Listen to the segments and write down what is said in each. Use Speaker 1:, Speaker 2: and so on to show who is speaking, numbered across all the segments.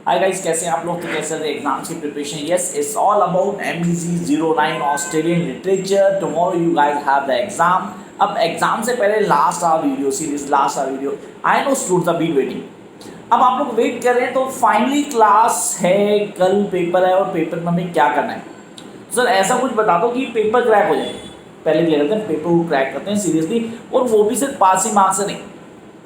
Speaker 1: Hi guys, कैसे हैं आप लोग? तो कैसे चल रहे एग्जाम्स की preparation? Yes, it's all about MEC09 Australian literature. Tomorrow you guys have the exam. अब एग्जाम से पहले last our video series, last our video, I know students are been waiting. अब आप लोग वेट कर रहे हैं, तो फाइनली क्लास है, कल पेपर है और पेपर में हमें क्या करना है। सर ऐसा कुछ बता दो कि पेपर क्रैक हो जाए। पहले क्लियर करते हैं, पेपर को क्रैक करते हैं सीरियसली, और वो भी सिर्फ पासिंग मार्क्स से नहीं।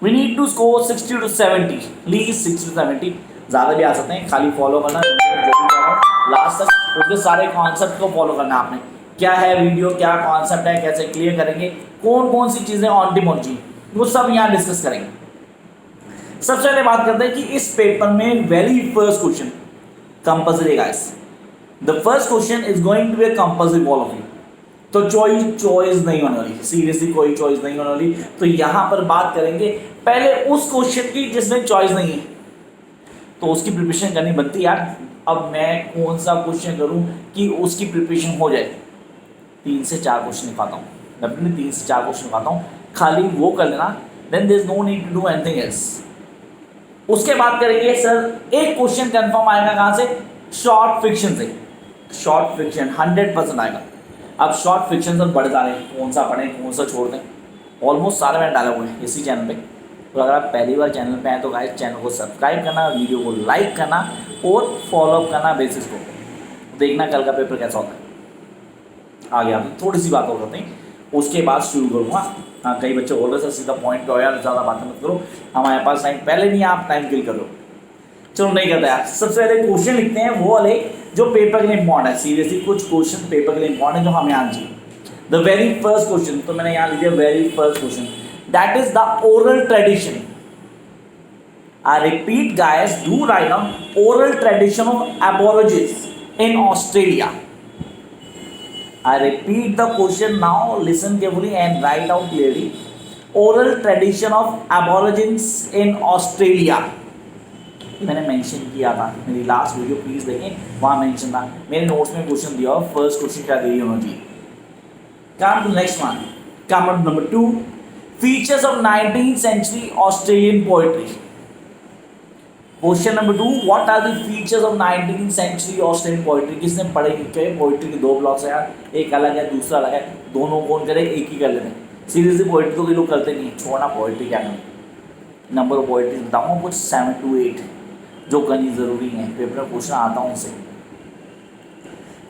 Speaker 1: We need to score 60 to 70, please 60 to 70, ज़्यादा भी आ सकते हैं। खाली फॉलो करना जो भी कह रहा हूँ लास्ट तक, उसके सारे कॉन्सेप्ट को फॉलो करना आपने। क्या है वीडियो, क्या कॉन्सेप्ट है, कैसे क्लियर करेंगे, कौन कौन सी चीज़ें ऑन टिमोजी, वो सब यहाँ डिस्कस करेंगे। सबसे पहले बात करते हैं कि इस पेपर में very first question compulsory guys. The first question is going to be compulsory for all of you. तो चॉइस नहीं होने वाली, सीरियसली कोई चॉइस नहीं होने वाली। तो यहाँ पर बात करेंगे पहले उस क्वेश्चन की जिसमें चॉइस नहीं है, तो उसकी प्रिपरेशन करनी बनती है यार। अब मैं कौन सा क्वेश्चन करूँ कि उसकी प्रिपरेशन हो जाए? 3 से 4 क्वेश्चन निकालता हूँ, डेफिनेटली 3 से 4 क्वेश्चन निकालता हूँ, खाली वो कर लेना। Then there is no need to do anything else. उसके बाद करेंगे सर एक क्वेश्चन कंफर्म आएगा कहाँ से? शॉर्ट फिक्शन से। शॉर्ट फिक्शन 100% आएगा। अब शॉर्ट फिक्शन से बढ़ जा रहे हैं, कौन सा पढ़ें कौन सा छोड़ दें, ऑलमोस्ट सारे मैंने डाले हुए हैं इसी चैनल पे। तो अगर आप पहली बार चैनल पे हैं तो गाइस चैनल को सब्सक्राइब करना, वीडियो को लाइक करना और फॉलोअप करना बेसिस को। देखना कल का पेपर कैसा होता है। आगे आप थोड़ी सी बात और करते हैं, उसके बाद शुरू करूँगा। हाँ, कई बच्चे बोल रहे सर सीधा पॉइंट पे हो यार, ज़्यादा बातें मत करो, हमारे पास टाइम पहले नहीं है, आप टाइम किल करो। चलो नहीं करता यार, सबसे पहले क्वेश्चन लिखते हैं वो वाले जो पेपर के लिए इंपॉर्टेंट है। सीरियसली कुछ क्वेश्चन पेपर के लिए इंपॉर्टेंट है जो हमें आना चाहिए। द वेरी फर्स्ट क्वेश्चन, तो मैंने यहाँ लिख दिया very first question, that is the oral tradition. I repeat guys, do write down oral tradition of aborigines in Australia. I repeat the question now, listen carefully and write down clearly. Oral tradition of aborigines in Australia. मैंने mention किया था मेरी last video, please देखें, वहाँ mention था। मेरे notes में question दिया और फर्स्ट क्वेश्चन क्या दी उन्होंने। Come to next one. Come on number 2. Features of 19th century Australian poetry. Question number 2, what are the features of 19th century Australian poetry. किसने पढ़े लिखे पोइट्री के 2 ब्लॉक्स हैं यार, एक अलग है दूसरा अलग है, दोनों कौन करे, एक ही कर लेते हैं। सीरियसली पोइट्री तो कोई लोग करते नहीं, छोड़ना पोइट्री क्या करें। नंबर ऑफ पोइट्री बताऊँगा कुछ 7 to 8 जो करनी ज़रूरी है, पेपर में क्वेश्चन आता हूँ उनसे।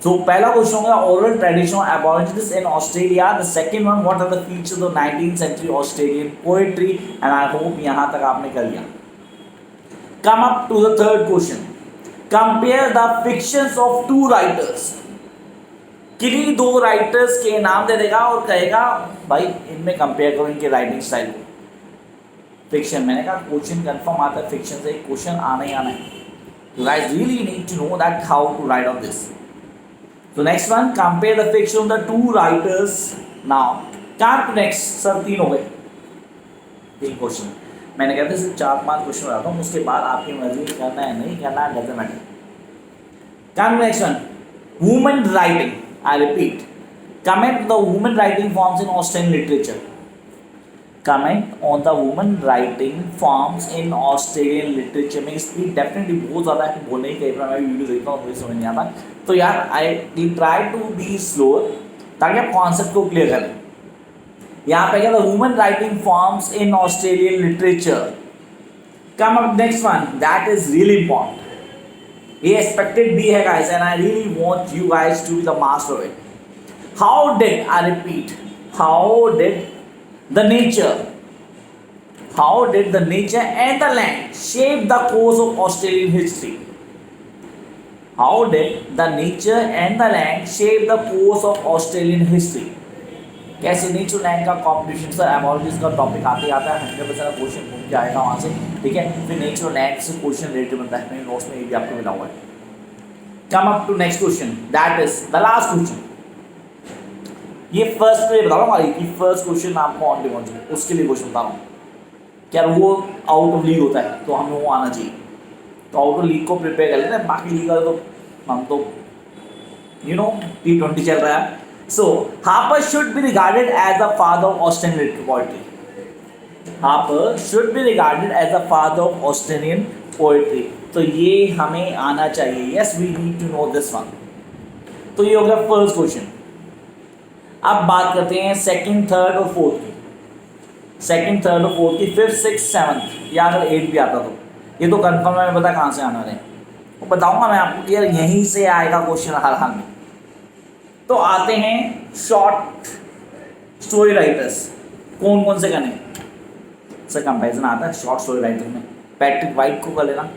Speaker 1: So पहला क्वेश्चन होगा oral tradition of aborigines in Australia. The second one, what are the features of 19th century Australian poetry. And I hope यहाँ तक आपने कर लिया। Come up to the third question. Compare the fictions of 2 writers. किन्हीं 2 writers के नाम दे देगा और कहेगा भाई इनमें कंपेयर करो इनके राइटिंग स्टाइल को। फिक्शन, मैंने कहा क्वेश्चन कंफर्म आता है फिक्शन से, क्वेश्चन आना ही आना है। You guys really need to know that how to write on this. So next one, compare the fiction of the 2 writers. Now come to next, sir 3 हो गए, 3 क्वेश्चन। मैंने कहते सिर्फ 4-5 क्वेश्चन बनाता हूँ, उसके बाद आपकी मर्जी करना है नहीं करना है, doesn't matter. Come next one, women writing. I repeat, comment the women writing forms in Australian literature. Comment on the women writing forms in Australian literature. में स्पीड डेफिनेटली बहुत ज़्यादा है, बोलने ही कई बार मैं वीडियो देखता हूँ मुझे समझ नहीं आता, तो यार I try to be slow ताकि आप कॉन्सेप्ट को क्लियर करें। यहाँ पे क्या था, women writing forms in Australian literature. Come up next one, that is really important, ये एक्सपेक्टेड भी है guys and I really want you guys to be the master of it. How did, I repeat, how did the nature and the land shape the course of Australian history. How did the nature and the land shape the course of Australian history. कैसे nature land का competition, sir एबॉरिजिन्स का topic आते ही आता है, 100% question घूम के आएगा वहाँ से, ठीक है। फिर नेचर लैंड से क्वेश्चन रिलेटेड बनता है, मेरे नोट्स में ये भी आपको मिला हुआ है। Come up to next question, that is the last question. ये फर्स्ट पे बता रहा हूँ हमारी कि फर्स्ट क्वेश्चन आपको ऑन डिमांड चाहिए, उसके लिए क्वेश्चन बता रहा हूँ। क्या वो आउट ऑफ लीग होता है तो हमें वो आना चाहिए, तो आउट ऑफ लीग को प्रिपेयर कर लेते हैं, बाकी लीग तो हम तो T20 चल रहा है। So, Harper should be regarded as the father of Australian poetry. Harper should be regarded as the father of Australian poetry. तो ये हमें आना चाहिए। Yes we need to know this one. तो ये हो गया फर्स्ट क्वेश्चन। अब बात करते हैं सेकंड, थर्ड और फोर्थ की। सेकंड, थर्ड और फोर्थ की, फिफ्थ, सिक्स, सेवन्थ, या अगर एट भी आता तो ये तो कंफर्म है, मैं पता कहाँ से आने वाले हैं वो बताऊंगा मैं आपको कि यार यहीं से आएगा क्वेश्चन हर हाल में। तो आते हैं शॉर्ट स्टोरी राइटर्स, कौन कौन से करने सर कंपैरिजन आता है शॉर्ट स्टोरी राइटर में। पैट्रिक वाइट को कर लेना,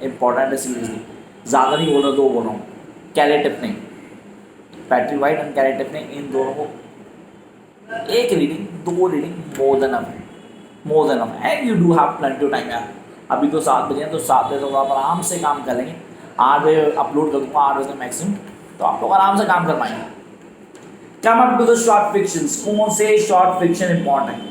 Speaker 1: इंपॉर्टेंट है सीरियसली, ज़्यादा नहीं बोल रहा, दो बोल रहा हूँ। कैरे टिप्पणी, पैट्रिक वाइट एंड कैरे टिप्पणी, इन दोनों को एक रीडिंग, दो reading more than of, more than of, and you do have plenty of time यार। अभी तो 7 बजे हैं, तो 7 बजे तो आप आराम से काम कर लेंगे। 8 बजे अपलोड कर दूँगा, 8 बजे मैक्सिमम, तो आप लोग आराम से काम कर पाएंगे। Come up to the short fictions, कौन से शॉर्ट फिक्शन इंपॉर्टेंट है?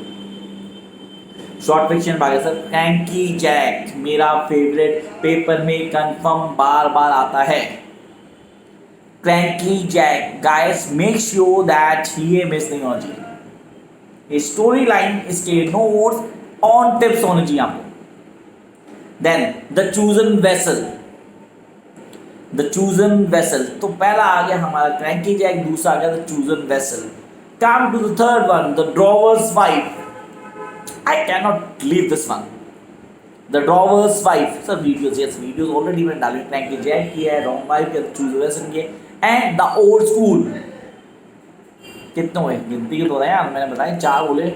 Speaker 1: शॉर्ट फिक्शन भागे सर, क्रैंकी जैक मेरा फेवरेट, पेपर में कंफर्म बार बार आता है। Cranky Jack guys, make sure that ये मिस नहीं होना चाहिए। ये स्टोरी लाइन, इसके नोट्स ऑन टिप्स होने चाहिए आपको। Then the chosen vessel, the chosen vessel, तो पहला आ गया हमारा क्रैंकी जैक, दूसरा आ गया the chosen vessel. Come to the third one, the drover's wife. I cannot leave this one. The Drover's Wife. Sir, videos, yes, videos already मैंने डाली, cranky Jack की है, रॉन्ग वाइफ की, चूज वेसन की, एंड द ओल्ड स्कूल। कितने हुए गिनती के तो रहे यार, मैंने बताया 4 बोले,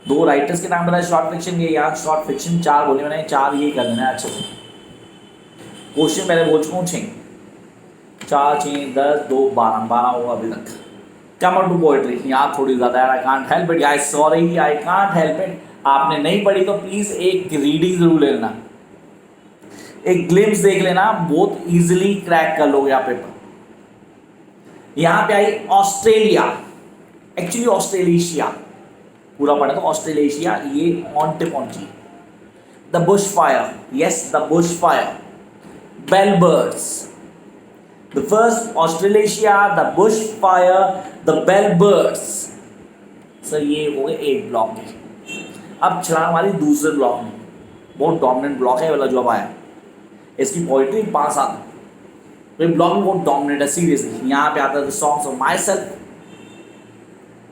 Speaker 1: 2 राइटर्स के नाम बताए शॉर्ट फिक्शन के, यहाँ शॉर्ट फिक्शन 4 बोले मैंने, 4 ये कर देना है अच्छे से। क्वेश्चन पहले बोल चुका हूँ 6, 4, 6, 10, 2, 12 होगा अभी तक। कम ऑन टू पोएट्री, यहाँ थोड़ी ज़्यादा यार, I can't help it guys, sorry I can't help it. आपने नहीं पढ़ी तो प्लीज़ एक रीडिंग जरूर ले लेना, एक ग्लिम्स देख लेना, बहुत इजीली क्रैक कर लोगे आप पेपर। यहाँ पे आई ऑस्ट्रेलिया, एक्चुअली ऑस्ट्रेलेशिया, पूरा पढ़े तो ऑस्ट्रेलेशिया, ये ऑन टिप ऑन चाहिए। The bush fire, yes the bush fire, bell birds, the first Australasia, the bush fire, the bell birds. Sir ये हो गए 8 ब्लॉक के। अब चला हमारी दूसरे ब्लॉक में, बहुत डोमिनेंट ब्लॉक है वाला जो अब आया, इसकी पोइट्री 5 आता है, तो ये ब्लॉक में बहुत डोमिनेंट है सीरियसली। यहाँ पे आता है the songs of myself,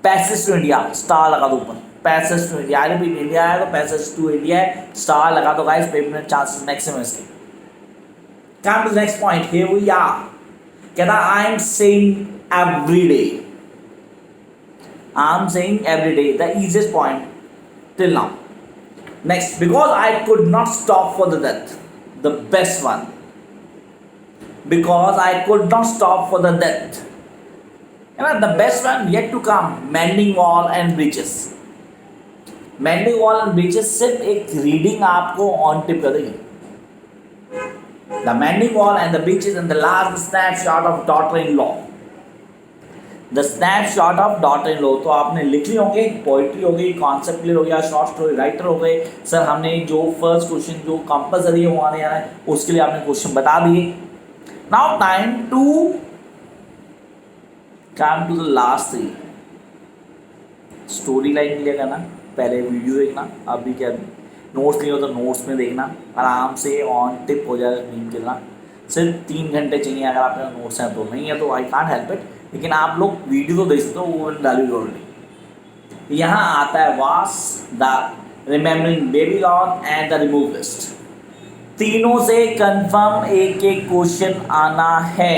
Speaker 1: passage to India, star लगा दो ऊपर, passage to India, repeat India है तो पैसेज टू इंडिया है, स्टार लगा दो गाइस, पेपर में चांसेस मैक्सिमम इसके। Come to the next point, here we are, कहता I am saying every day, I am saying every day, the easiest point till now. Next, because I could not stop for the death, the best one. Because I could not stop for the death. And the best one yet to come, mending wall and bridges. Mending wall and bridges सिर्फ एक reading आपको on tip कर देगी। The mending wall and the bridges and the last snapshot of daughter-in-law. The snapshot of daughter in law, तो आपने लिख लिए होंगे, पोइट्री हो गई, कॉन्सेप्ट क्लियर हो गया, शॉर्ट स्टोरी राइटर हो गए। सर हमने जो फर्स्ट क्वेश्चन जो कंपलसरी है वो आने आ रहा है, उसके लिए आपने क्वेश्चन बता दिए। Now time to come to the last 3। Story line clear करना, पहले वीडियो देखना, अभी क्या नोट्स नहीं हो तो नोट्स में देखना, आराम से ऑन टिप हो जाएगा, नींद करना। सिर्फ 3 घंटे चाहिए, अगर आपके नोट्स हैं तो, नहीं है तो आई कांट हेल्प इट, लेकिन आप लोग वीडियो तो देख सकते हो, वो डाली ऑलरेडी। यहाँ आता है वास, the remembering Babylon and the remove list. तीनों से कंफर्म एक एक क्वेश्चन आना है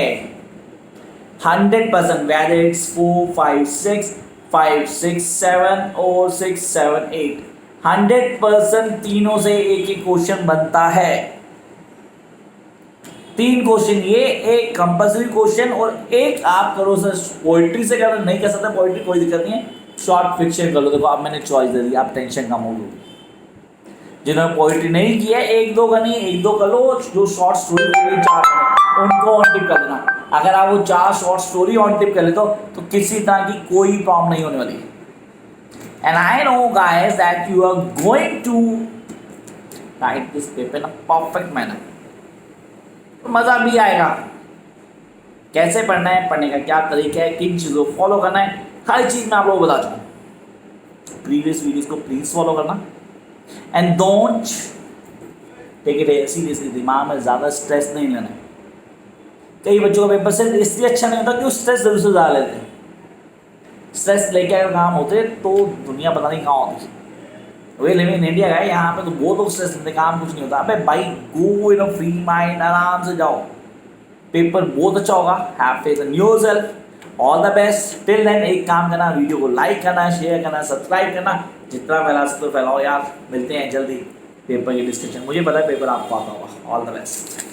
Speaker 1: 100%, whether it's 4, 5, 6, 5, 6, 7 और 6, 7, 8, 100% तीनों से एक एक क्वेश्चन बनता है। 3 क्वेश्चन ये, एक कंपल्सरी क्वेश्चन और एक आप करो सर पोइट्री से, कर नहीं कर सकते पोइट्री कोई दिक्कत नहीं है, शॉर्ट फिक्शन कर लो। देखो आप मैंने चॉइस दे दी, आप टेंशन कम होगी। जिन्होंने पोइट्री नहीं की है, 1-2 का नहीं, 1-2 कर लो, जो शॉर्ट स्टोरी हो गई 4 उनको ऑन टिप कर देना। अगर आप वो 4 शॉर्ट स्टोरी ऑन टिप कर ले तो किसी तरह की कोई प्रॉब्लम नहीं होने वाली। And I know guys that you are going to write this paper in a perfect manner, तो मज़ा भी आएगा। कैसे पढ़ना है, पढ़ने का क्या तरीका है, किन चीज़ों को फॉलो करना है, हर चीज़ मैं आप लोगों को बता चुका। प्रीवियस वीडियोस को प्लीज़ फॉलो करना and don't take it seriously, दिमाग में ज़्यादा स्ट्रेस नहीं लेना। कई बच्चों का पेपर सिर्फ इसलिए अच्छा नहीं होता कि वो स्ट्रेस जरूर से ज़्यादा लेते हैं। स्ट्रेस लेके अगर काम होते तो दुनिया पता नहीं कहाँ होती। वे लिविंग इन इंडिया है, यहाँ पे तो बहुत लोग स्ट्रेस लेते, काम कुछ नहीं होता। अबे भाई गो इन फ्री माइंड, आराम से जाओ, पेपर बहुत अच्छा होगा। Have faith in yourself, all the best. Till then एक काम करना, वीडियो को लाइक करना, शेयर करना, सब्सक्राइब करना, जितना फैला सकते हो फैलाओ यार। मिलते हैं जल्दी पेपर की डिस्कशन। मुझे पता है पेपर आपको आता होगा। All the best.